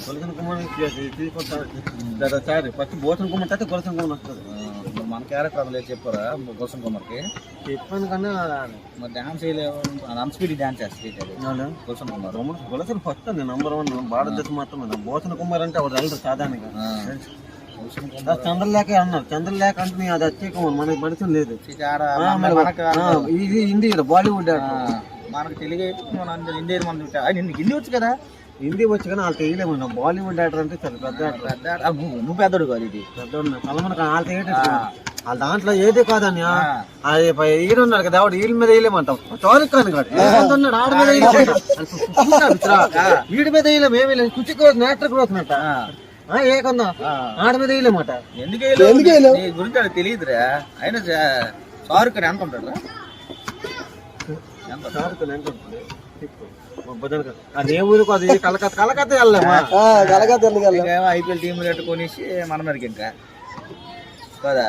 కొలసిన కుమార్ తీసుకొస్తారు ఫస్ట్ భూషణ్ కుమార్ అయితే కొలసిన కుమార్ వస్తుంది. మన క్యారెక్టర్ అందులో చెప్పారా భూషణ్ కుమార్కి? చెప్పాను కన్నా మరి డాన్స్ అన్స్పీడ్ డాన్స్ చేస్తుంది భూషణ్ కుమార్. కొలసిన ఫస్ట్ అండి #1 భారతదేశం మొత్తం. భూషణ్ కుమార్ అంటే వాడు వెళ్ళరు సాధారణంగా. చంద్రలేఖ అన్నారు. చంద్రలేఖ అంటే అది అత్యకం మనకి పరిచయం లేదు. ఇది హిందీ బాలీవుడ్. మనకు తెలుగు హిందీ హిందీ వచ్చు కదా. హిందీ వచ్చు కానీ వాళ్ళు తెలియలేము. బాలీవుడ్ యాక్టర్ అంటే చాలా పెద్ద యాక్టర్. నువ్వు పెద్దోడు కాదు, ఇది పెద్దోడు సల్మాన్ ఖాన్. వాళ్ళ వాళ్ళ దాంట్లో ఏది కాదని ఈయన ఉన్నారు కదా ఆవిడ వీళ్ళ మీద వేయలేమంటాం. షారుఖ్ ఖాన్ కాదు ఉన్నాడు ఆవిడ మీద వీడి మీద వేయలేము. ఏమి లేదు కుచి గ్రోత్ యాక్టర్ గ్రోత్ అంట ఏకన్నా ఆడ మీద వేయలేమాట. ఎందుకు గురించి తెలియదురా. అయినా షారుఖ్ ఖాన్ ఎంత ఉంటాడు? షారుఖ్ ఖాన్ ఎంత ఉంటుంది? అదే ఊరికి అది కలకత్తా వెళ్ళామా? ఐపీఎల్ టీం కొనేసి మన మరికి ఇంకా కదా.